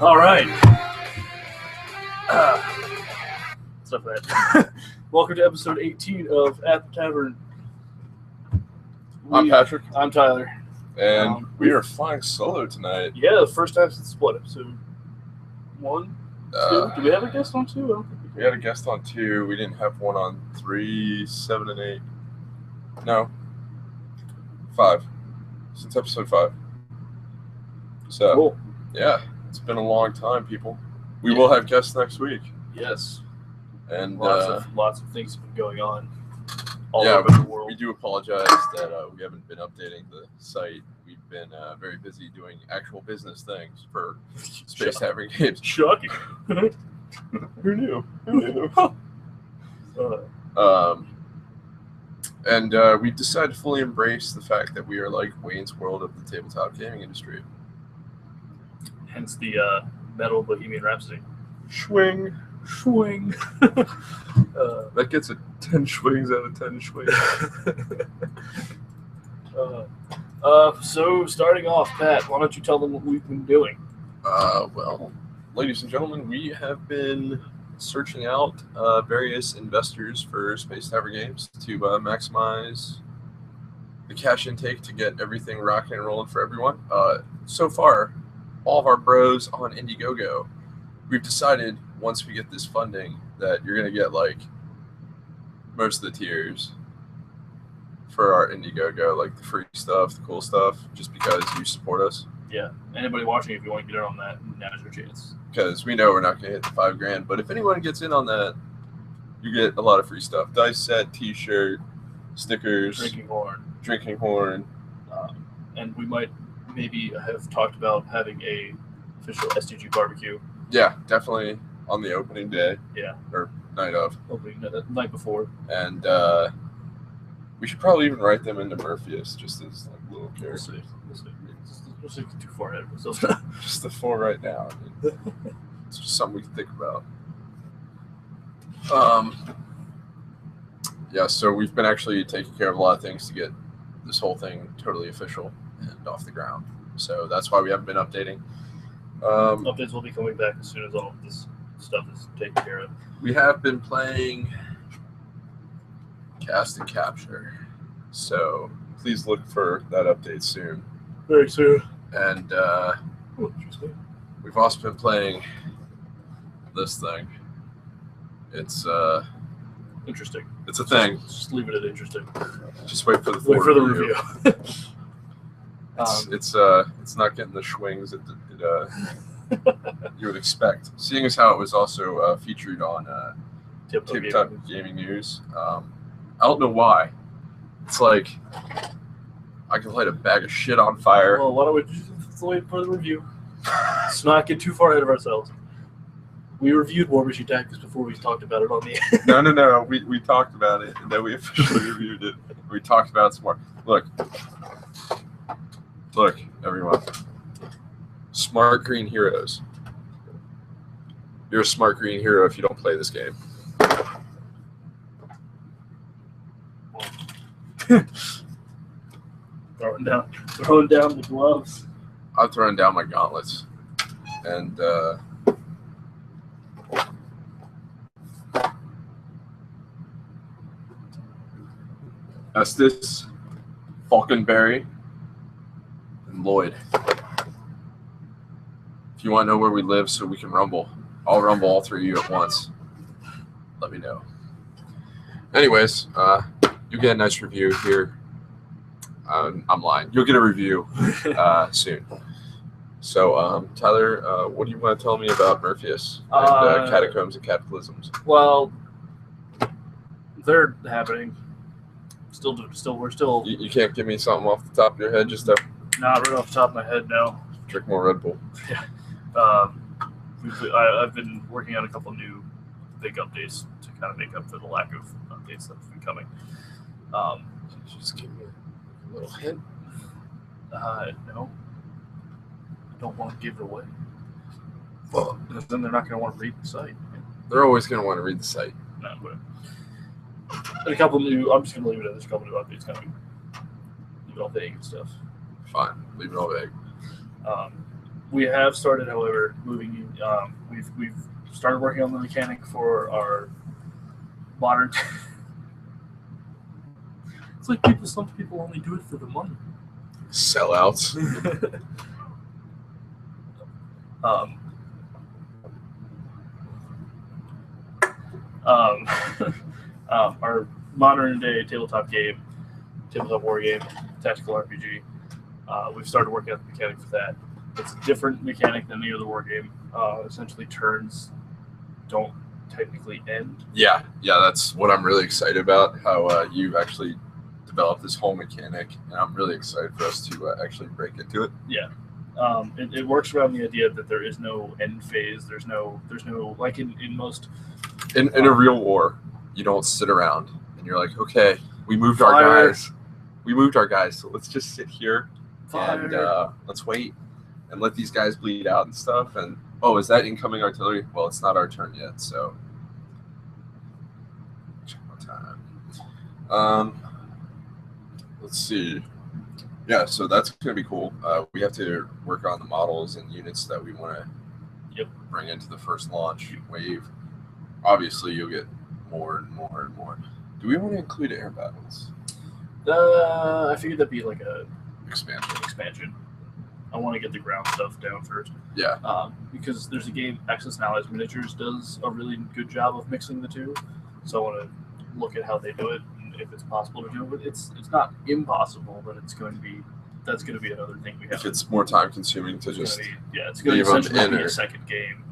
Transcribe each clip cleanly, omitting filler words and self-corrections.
All right. Stuff that. Welcome to episode 18 of At the Tavern. I'm Patrick. I'm Tyler. And we are flying solo tonight. Yeah, the first time since what, episode 1? 2? Do we have a guest on 2? I don't think we had a guest on 2. We didn't have one on 3, 7, and 8. No. 5. Since episode 5. So, cool. Yeah, it's been a long time, people. We will have guests next week. Yes. And lots of things have been going on all over the world. We do apologize that we haven't been updating the site. We've been very busy doing actual business things for Space Tavern Games. Shocking. Who knew? And we decided to fully embrace the fact that we are like Wayne's World of the tabletop gaming industry. Hence the Metal Bohemian Rhapsody. Swing. That gets a 10 swings out of 10 swings. So starting off, Pat, why don't you tell them what we've been doing? Well, ladies and gentlemen, we have been searching out various investors for Space Tavern Games to maximize the cash intake to get everything rocking and rolling for everyone. So far, all of our bros on Indiegogo, we've decided once we get this funding that you're going to get like most of the tiers for our Indiegogo, like the free stuff, the cool stuff, just because you support us. Yeah. Anybody watching, if you want to get in on that, now's your chance. Because we know we're not going to hit the $5,000, but if anyone gets in on that, you get a lot of free stuff: dice set, T-shirt, stickers, drinking horn, and we might maybe have talked about having a official STG barbecue. Yeah, definitely on the opening day. Yeah, or night of. Night before. And we should probably even write them into Murpheus just as like little characters. We'll see too far ahead of ourselves. Just the 4 right now. I mean, it's just something we can think about. Yeah, so we've been actually taking care of a lot of things to get this whole thing totally official and off the ground. So that's why we haven't been updating. Updates will be coming back as soon as all of this stuff is taken care of. We have been playing Cast and Capture, so please look for that update soon. Very soon. And we've also been playing this thing. It's interesting. It's a thing. Just leave it at interesting. Just wait for the review. It's not getting the swings that you would expect. Seeing as how it was also featured on Tabletop Gaming News. I don't know why. It's like I can light a bag of shit on fire. Well, why don't we just wait for the review? Let's not get too far ahead of ourselves. We reviewed War Machine Tactics before we talked about it on the No. We talked about it, and then we officially reviewed it. We talked about it some more. Look, everyone. Smart green heroes. You're a smart green hero if you don't play this game. Throwing down the gloves. I'm throwing down my gauntlets. And Estes, Falconberry, and Lloyd. If you want to know where we live so we can rumble, I'll rumble all 3 of you at once. Let me know. Anyways, you get a nice review here. I'm lying. You'll get a review soon. So, Tyler, what do you want to tell me about Murpheus and Catacombs and Cataclysms? Well, they're happening. We're still. You can't give me something off the top of your head, just to. Not right off the top of my head, no. Drink more Red Bull. Yeah. I've been working on a couple new big updates to kind of make up for the lack of updates that have been coming. Just give me a little hint. No. I don't want to give it away. Well, then they're not going to want to read the site. They're always going to want to read the site. No, but and a couple new. I'm just going to leave it at there's a couple new updates coming. Leave it all vague and stuff. Fine. Leave it all vague. We have started, however, moving. We've started working on the mechanic for our modern. It's like some people only do it for the money. Sellouts. um, um, our modern day tabletop war game, tactical RPG. We've started working on the mechanic for that. It's a different mechanic than any other war game. Essentially, turns don't technically end. Yeah, that's what I'm really excited about. How you've actually developed this whole mechanic, and I'm really excited for us to actually break into it. Yeah. It works around the idea that there is no end phase. There's no like in most in a real war, you don't sit around and you're like, okay, we moved our guys, so let's just sit here and let's wait and let these guys bleed out and stuff. And oh, is that incoming artillery? Well, it's not our turn yet, so check my time. Let's see. Yeah, so that's going to be cool. We have to work on the models and units that we want to bring into the first launch wave. Obviously, you'll get more and more and more. Do we want to include air battles? I figured that'd be like a expansion. I want to get the ground stuff down first. Yeah. Because there's a game, Axis and Allies Miniatures does a really good job of mixing the two. So I want to look at how they do it. If it's possible to do it, but it's not impossible, but that's going to be another thing we have. If it's more time consuming to just it's going to essentially be a second game.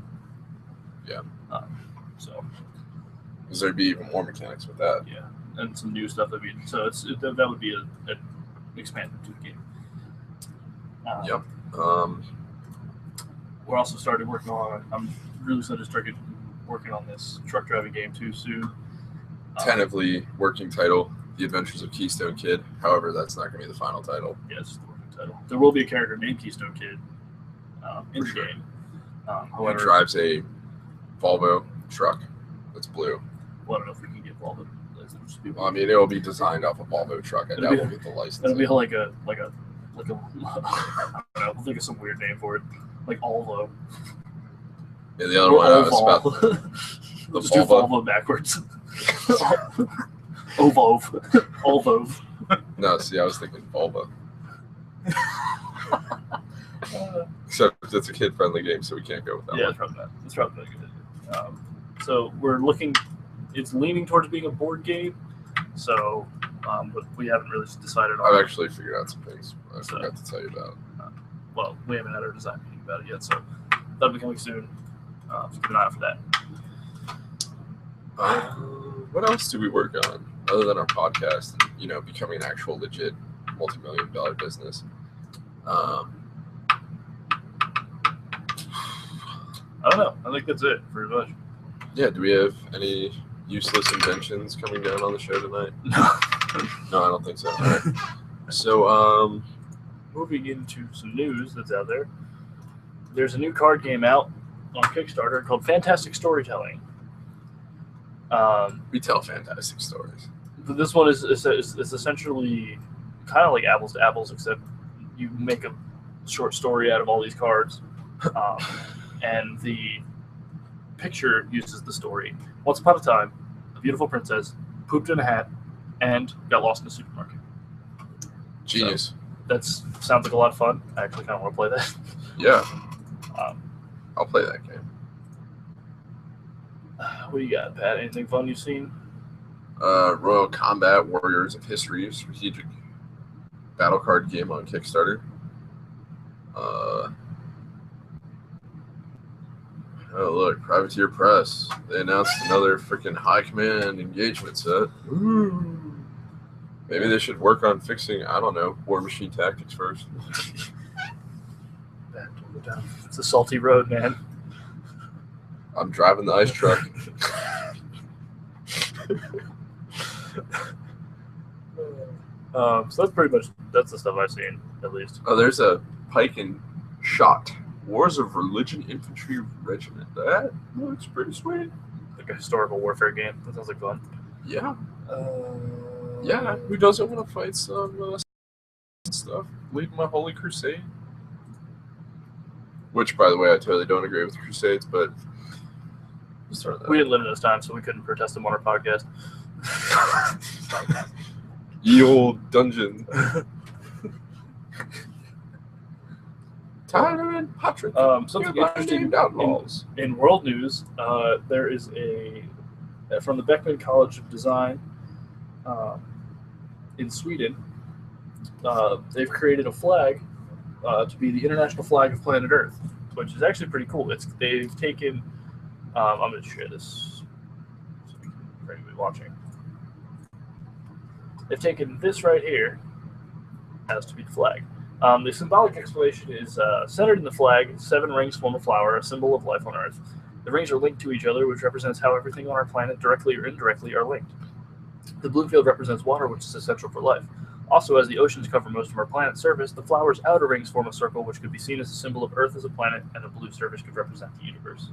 Yeah. So. Because there'd be even more mechanics with that. Yeah, and some new stuff that would be an expansion to the game. Yep. We're also started working on. I'm really excited to start working on this truck driving game too soon. Tentatively working title, The Adventures of Keystone Kid. However, that's not going to be the final title. Yeah, it's just the working title. There will be a character named Keystone Kid in the game. However, he drives a Volvo truck that's blue. Well, I don't know if we can get Volvo. I mean, it'll be designed off a Volvo truck. I doubt we'll get the license. It'll be like a I don't know. I'll think of some weird name for it, like Volvo. Yeah, the other one was about the just do Volvo backwards. Volvo. No, see, I was thinking Volvo. Except it's a kid-friendly game, so we can't go with that. Yeah, one. It's probably good. So we're looking. It's leaning towards being a board game. So, but we haven't really decided on. I've actually figured out some things I forgot to tell you about. Well, we haven't had our design meeting about it yet, so that'll be coming soon. So keep an eye out for that. What else do we work on other than our podcast and becoming an actual legit multi-million-dollar business? I don't know. I think that's it pretty much. Yeah. Do we have any useless inventions coming down on the show tonight? No, I don't think so. All right. So, moving into some news that's out there. There's a new card game out on Kickstarter called Fantastic Storytelling. We tell fantastic stories. This one is essentially kind of like apples to apples, except you make a short story out of all these cards, and the picture uses the story. Once upon a time, a beautiful princess pooped in a hat and got lost in a supermarket. Genius. So that sounds like a lot of fun. I actually kind of want to play that. Yeah. I'll play that game. What do you got, Pat? Anything fun you've seen? Royal Combat Warriors of History strategic battle card game on Kickstarter. Oh, look, Privateer Press. They announced another freaking high command engagement set. Ooh. Maybe they should work on fixing, I don't know, War Machine Tactics first. It's a salty road, man. I'm driving the ice truck. So that's pretty much the stuff I've seen, at least. Oh, there's a pike and shot. Wars of Religion Infantry Regiment. That looks pretty sweet. Like a historical warfare game. That sounds like fun. Yeah. Yeah, who doesn't want to fight some stuff? Lead my holy crusade. Which, by the way, I totally don't agree with the Crusades, but we didn't live in those times, so we couldn't protest them on our podcast. Ye old dungeon. Tavern Tandem. Something interesting in world news. There is from the Beckman College of Design in Sweden. They've created a flag to be the international flag of planet Earth, which is actually pretty cool. They've taken. I'm going to share this so we can for anybody watching. They've taken this right here as to be the flag. The symbolic explanation is centered in the flag. 7 rings form a flower, a symbol of life on Earth. The rings are linked to each other, which represents how everything on our planet, directly or indirectly, are linked. The blue field represents water, which is essential for life. Also, as the oceans cover most of our planet's surface, the flower's outer rings form a circle, which could be seen as a symbol of Earth as a planet, and the blue surface could represent the universe.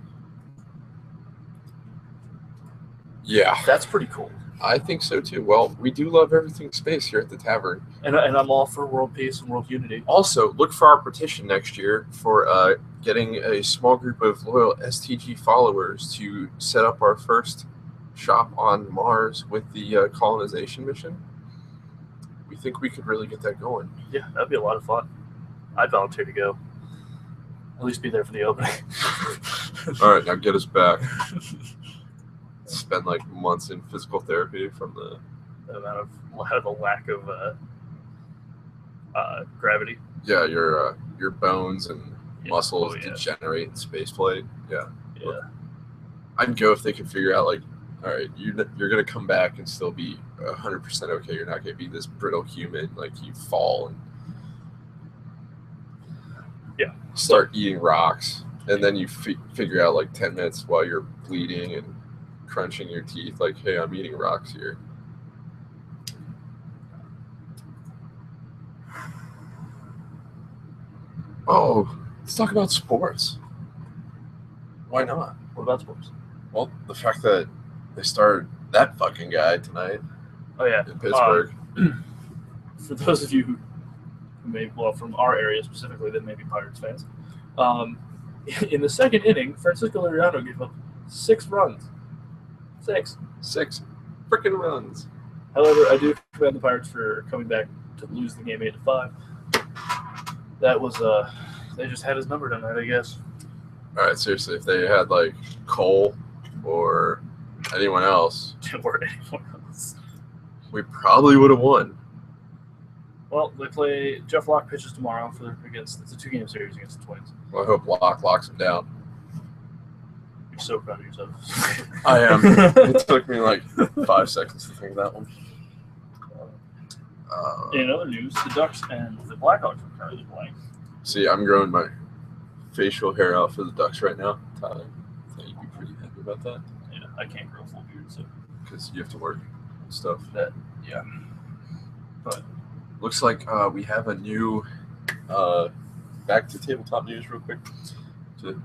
Yeah. That's pretty cool. I think so too. Well, we do love everything space here at the tavern. And I'm all for world peace and world unity. Also, look for our petition next year for getting a small group of loyal STG followers to set up our first shop on Mars with the colonization mission. We think we could really get that going. Yeah, that'd be a lot of fun. I'd volunteer to go. At least be there for the opening. All right, now get us back. Spend like months in physical therapy from the amount of the lack of gravity. Yeah, your bones and muscles degenerate in spaceplate. Yeah. Look, I'd go if they could figure out, like, all right, you're gonna come back and still be 100% okay. You're not gonna be this brittle human, like you fall and start eating rocks, and then you figure out like 10 minutes while you're bleeding and crunching your teeth, like, hey, I'm eating rocks here. Oh, let's talk about sports. Why not? What about sports? Well, the fact that they started that fucking guy tonight. Oh yeah, in Pittsburgh. For those of you who may, from our area specifically, that may be Pirates fans, in the second inning, Francisco Liriano gave up 6 runs. 6 freaking runs. However, I do commend the Pirates for coming back to lose the game 8-5. That was they just had his number tonight, I guess. All right, seriously, if they had like Cole or anyone else, we probably would have won. Well, they play. Jeff Locke pitches tomorrow it's a 2-game series against the Twins. Well, I hope Locke locks him down. You're so proud of yourself. I am. It took me like 5 seconds to think of that one. In other news, the Ducks and the Blackhawks are currently playing. See, I'm growing my facial hair out for the Ducks right now. Tyler, I think you'd be pretty happy about that. Yeah, I can't grow a full beard, so because you have to work and stuff. Yeah. But looks like we have a new back to tabletop news real quick to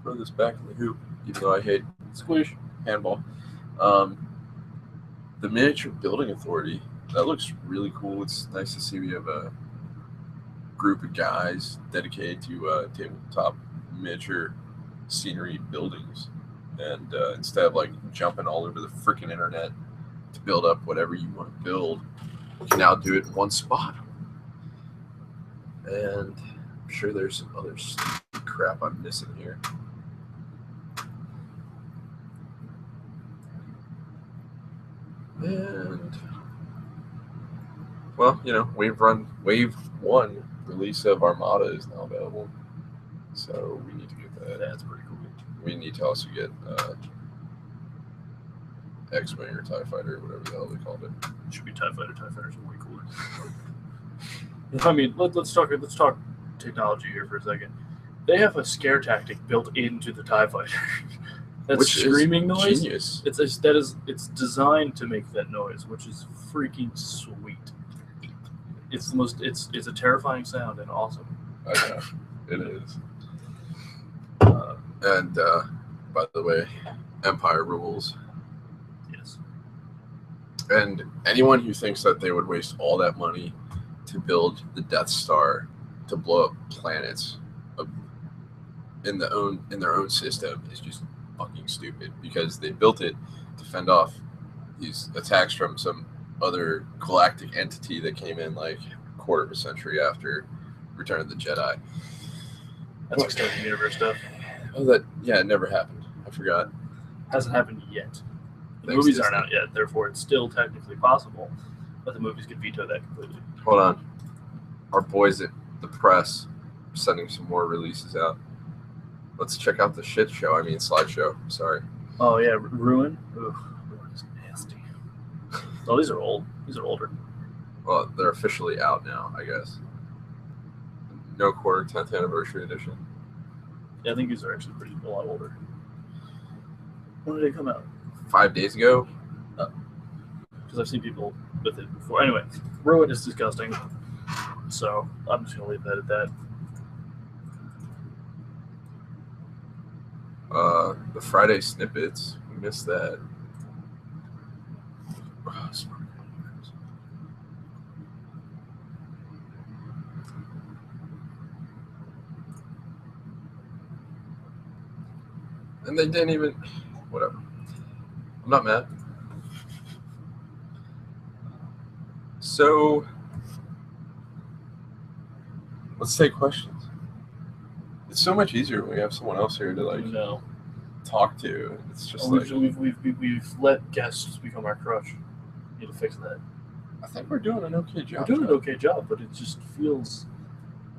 throw this back in the hoop, even though I hate squish handball. The Miniature Building Authority, that looks really cool. It's nice to see we have a group of guys dedicated to tabletop miniature scenery buildings, and instead of like jumping all over the freaking internet to build up whatever you want to build, you can now do it in one spot. And I'm sure there's some other crap I'm missing here. And well, Wave 1 release of Armada is now available, so we need to get that. That's pretty cool. We need to also get X-Wing or TIE Fighter, or whatever the hell they called it. It should be TIE Fighter. TIE Fighters are way cooler. I mean, let's talk technology here for a second. They have a scare tactic built into the TIE Fighter. That's which screaming noise. Genius. It's designed to make that noise, which is freaking sweet. It's a terrifying sound and awesome. I know it is. And by the way, Empire rules. Yes. And anyone who thinks that they would waste all that money to build the Death Star to blow up planets in their own system is just fucking stupid because they built it to fend off these attacks from some other galactic entity that came in like a quarter of a century after Return of the Jedi. That's extended universe stuff. Oh, it never happened. I forgot. Hasn't happened yet. The Thanks, movies Disney. aren't out yet, therefore it's still technically possible, but the movies could veto that completely. Hold on. Our boys at the press are sending some more releases out. Let's check out the slideshow. Sorry. Oh yeah, Ruin. Ooh, Ruin is nasty. Oh, these are old. These are older. Well, they're officially out now, I guess. No Quarter 10th Anniversary Edition. Yeah, I think these are actually a lot older. When did they come out? 5 days ago. Because I've seen people with it before. Anyway, Ruin is disgusting. So I'm just gonna leave that at that. The Friday snippets. We missed that. And they didn't even. Whatever. I'm not mad. So, let's take questions. It's so much easier when we have someone else here to talk to. It's just we've let guests become our crush. Need to fix that. I think we're doing an okay job. We're doing an okay job, but it just feels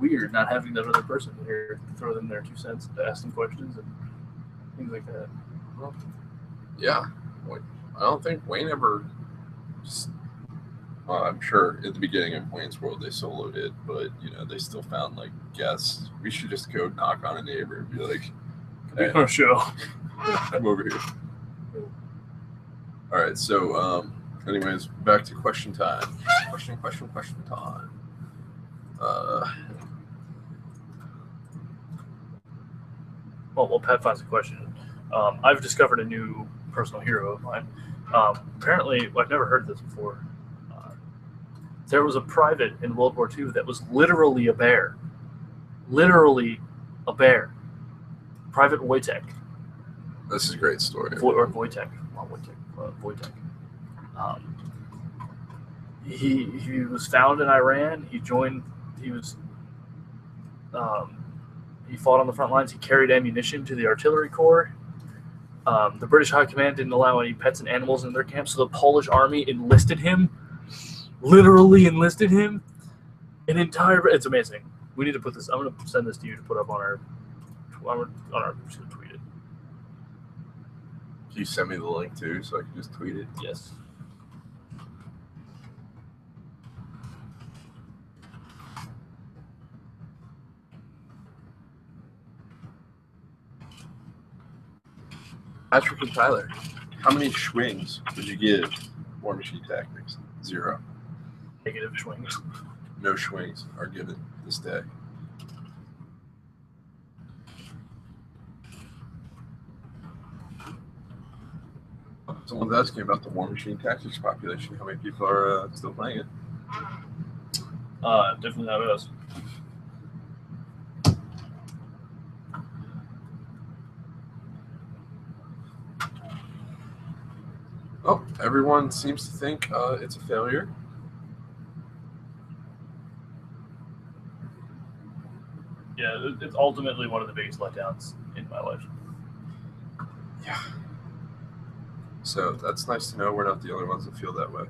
weird not having that other person here to throw them their 2 cents to ask them questions and things like that. Well, yeah. I don't think Wayne ever. I'm sure at the beginning of Wayne's World they soloed it, but they still found like guests. We should just go knock on a neighbor and be like, "Hey, on a show, come over here." All right. So, anyways, back to question time. Question time. Well, Pat finds a question. I've discovered a new personal hero of mine. Apparently, I've never heard this before. There was a private in World War II that was literally a bear. Literally a bear. Private Wojtek. This is a great story. Wojtek. Not Wojtek. He was found in Iran. He fought on the front lines. He carried ammunition to the artillery corps. The British High Command didn't allow any pets and animals in their camp, so the Polish army enlisted him. Literally enlisted him. It's amazing. We need to put this. I'm going to send this to you to put up on our. Just going to tweet it. Can you send me the link too, so I can just tweet it? Yes. Patrick and Tyler, how many swings would you give War Machine Tactics? 0. Negative swings. No swings are given this day. Someone's asking about the War Machine Tactics population. How many people are still playing it? Definitely not us. Oh, everyone seems to think it's a failure. Yeah, it's ultimately one of the biggest letdowns in my life. Yeah. So that's nice to know we're not the only ones that feel that way.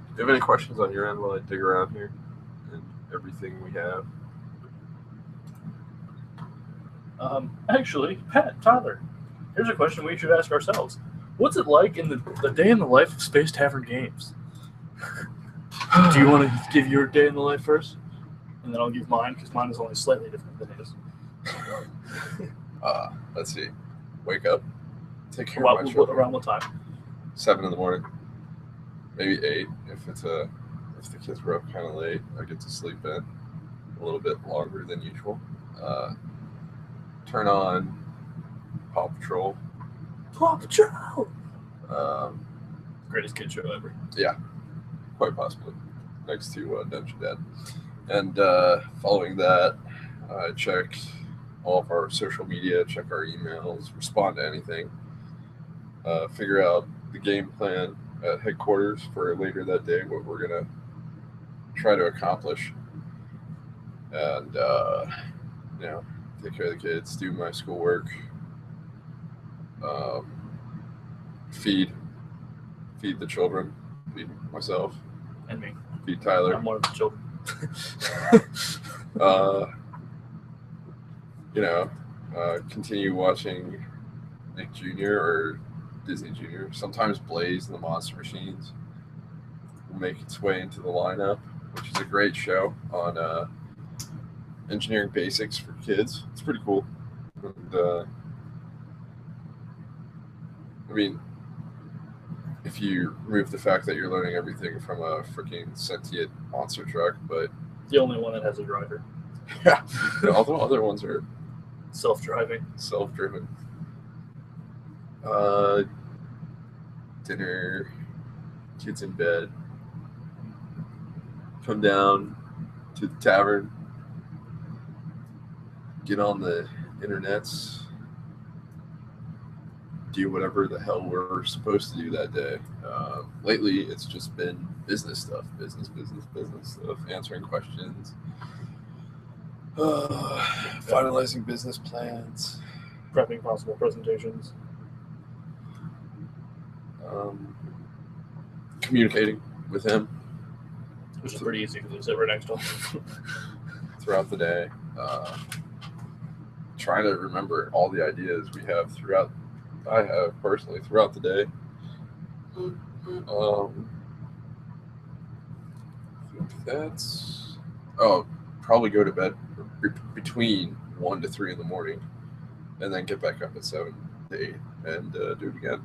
Do you have any questions on your end while I dig around here and everything we have? Actually, Pat, Tyler, here's a question we should ask ourselves. What's it like in the day in the life of Space Tavern Games? Do you want to give your day in the life first? And then I'll give mine, because mine is only slightly different than his. Let's see. Wake up. Take care of my children. Around what time? 7 in the morning. Maybe 8 if the kids were up kind of late. I get to sleep in a little bit longer than usual. turn on Paw Patrol. Paw Patrol! Um, Greatest kid show ever. Yeah, quite possibly. Next to Dungeon Dad. And following that, I check all of our social media, check our emails, respond to anything, figure out the game plan at headquarters for later that day, what we're going to try to accomplish. And, take care of the kids, do my schoolwork, feed the children, feed myself. And me. Feed Tyler. I'm one of the children. Continue watching Nick Jr. or Disney Jr. Sometimes Blaze and the Monster Machines will make its way into the lineup, which is a great show on engineering basics for kids. It's pretty cool. And, if you remove the fact that you're learning everything from a freaking sentient monster truck, but the only one that has a driver. Yeah, all the other ones are self-driven. Dinner, kids in bed, come down to the tavern, get on the internets, do whatever the hell we're supposed to do that day. Lately, it's just been business stuff, business stuff, answering questions, finalizing business plans, prepping possible presentations, communicating with him, which is pretty easy because we sit right next to him. Throughout the day, trying to remember all the ideas we have I have personally throughout the day. Probably go to bed between 1 to 3 in the morning, and then get back up at 7 to 8 and do it again.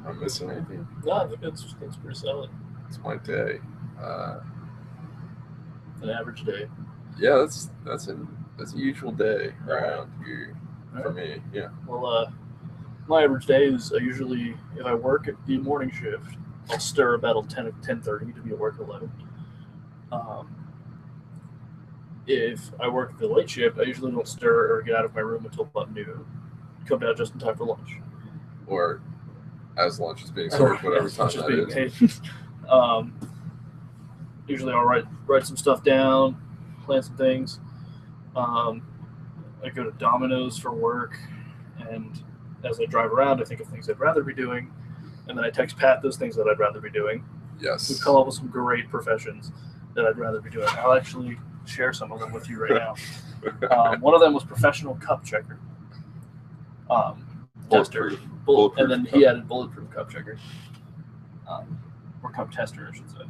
I'm missing anything? No, I think that's pretty solid. It's my day. An average day. Yeah, that's a usual day around here for me. Yeah. Well, my average day is usually, if I work at the morning shift, I'll stir about 10:30 to be at work at 11. If I work the late shift, I usually don't stir or get out of my room until about noon. Come down just in time for lunch. Or as lunch is being served, whatever time that is. Usually I'll write some stuff down, plan some things. I go to Domino's for work, and as I drive around, I think of things I'd rather be doing, and then I text Pat those things that I'd rather be doing. Yes. We've come up with some great professions that I'd rather be doing. I'll actually share some of them with you right now. One of them was professional cup checker. Tester. Bulletproof and then cup. He added bulletproof cup checker. Or cup tester, I should say.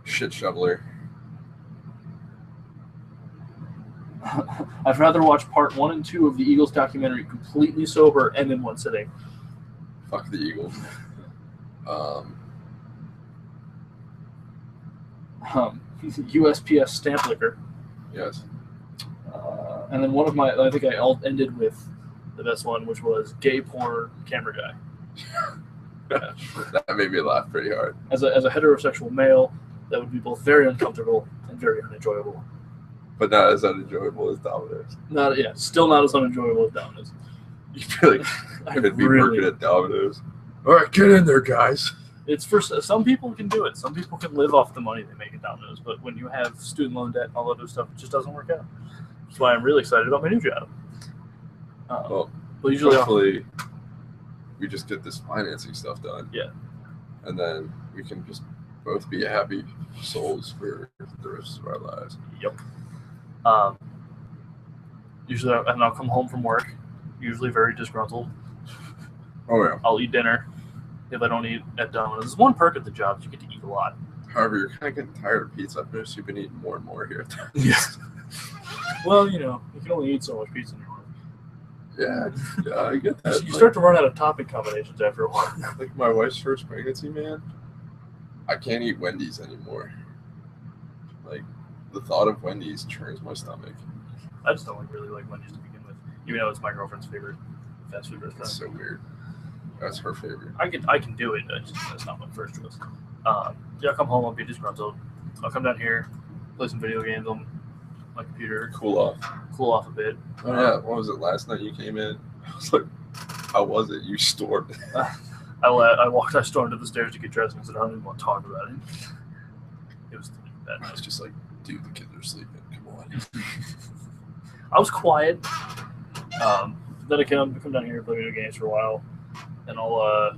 Shit shoveler. I'd rather watch part 1 and 2 of the Eagles documentary completely sober and in one sitting. Fuck the Eagles. USPS stamp liquor. Yes. And then I think I ended with the best one, which was gay porn camera guy. That made me laugh pretty hard. As a heterosexual male, that would be both very uncomfortable and very unenjoyable. But not as unenjoyable as Domino's. Still not as unenjoyable as Domino's. You feel like I could be working at Domino's. All right, get in there, guys. It's for some people can do it. Some people can live off the money they make at Domino's. But when you have student loan debt and all that other stuff, it just doesn't work out. That's why I'm really excited about my new job. Well, usually hopefully we just get this financing stuff done. Yeah. And then we can just both be happy souls for the rest of our lives. Yep. Usually, and I'll come home from work, usually very disgruntled. Oh, yeah. I'll eat dinner if I don't eat at Domino's. There's one perk at the job is you get to eat a lot. However, you're kind of getting tired of pizza. I've noticed you've been eating more and more here. Yeah. Well, you can only eat so much pizza in your life. Yeah, I get that. You start to run out of topping combinations after a while. Like my wife's first pregnancy, man, I can't eat Wendy's anymore. Like, the thought of Wendy's churns my stomach. I just don't really like Wendy's to begin with, even though it's my girlfriend's favorite fast food restaurant. That's so weird. That's her favorite. I can do it, but that's not my first choice. Yeah, I'll come home, I'll be disgruntled. I'll come down here, play some video games on my computer, Cool off a bit. Oh yeah, what was it? Last night you came in. I was like, how was it? You stormed. I stormed up the stairs to get dressed and said I don't even want to talk about it. It was bad. I was just like, dude, the kids are sleeping. Come on. I was quiet. Then I come down here and play video games for a while, and I'll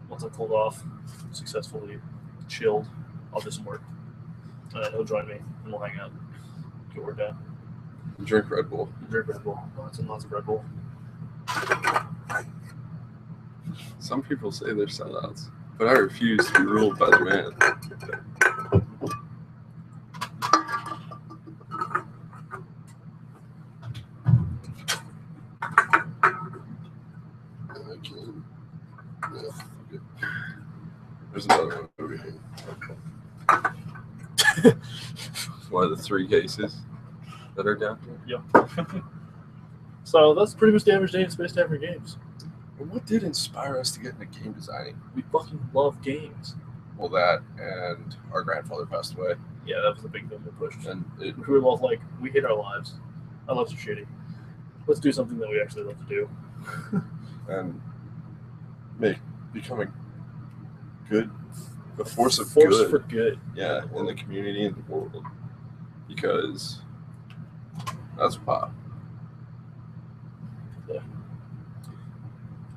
once I cooled off, successfully chilled, I'll do some work, and then he'll join me and we'll hang out, get work done. Drink Red Bull. Lots and lots of Red Bull. Some people say they're sellouts, but I refuse to be ruled by the man. There's another one over here. One of the 3 cases that are down here. Yeah. So that's pretty much the average day in Space Tavern Games. And what did inspire us to get into game designing? We fucking love games. Well, that and our grandfather passed away. Yeah, that was the big thing we pushed. And we were both like, we hate our lives. Our lives are shitty. Let's do something that we actually love to do. And become a force of Force good. for good. Yeah, in the community and the world. Because that's pop. Yeah.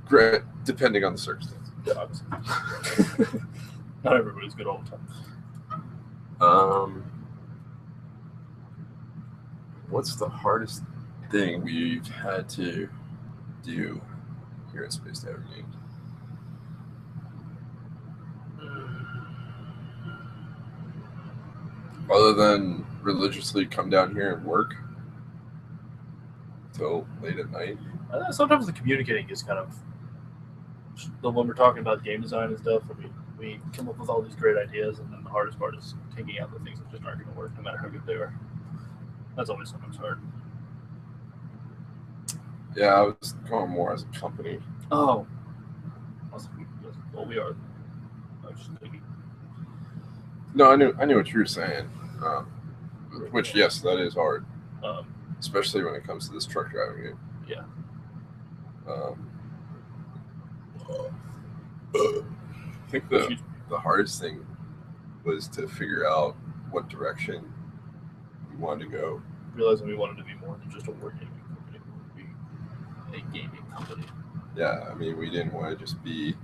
Great, depending on the circumstance. Yeah, obviously. Not everybody's good all the time. What's the hardest thing we've had to do here at Space Tavern Games? Other than religiously come down here and work till late at night. Sometimes the communicating is kind of when we're talking about game design and stuff. I mean, we come up with all these great ideas, and then the hardest part is taking out the things that just aren't going to work, no matter how good they are. That's always sometimes hard. Yeah, I was going more as a company. Oh, well, we are. I was just thinking. No, I knew what you were saying. Which, yes, that is hard, especially when it comes to this truck driving game. Yeah. I think the hardest thing was to figure out what direction we wanted to go. Realizing we wanted to be more than just a wargaming company. We wanted to be a gaming company. Yeah, I mean, we didn't want to just be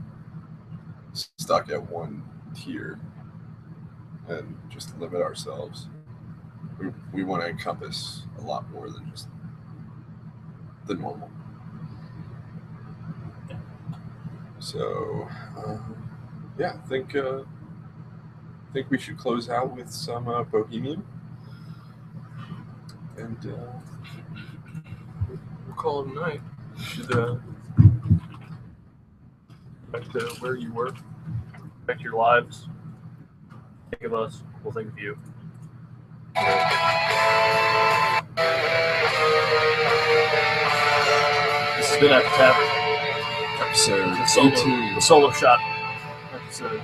stuck at one tier and just limit ourselves. We want to encompass a lot more than just the normal. So, yeah, I think we should close out with some Bohemian, and we'll call it a night. Should back to where you were, back to your lives. Think of us, we'll think of you. This has been After Tavern. episode The solo shot episode.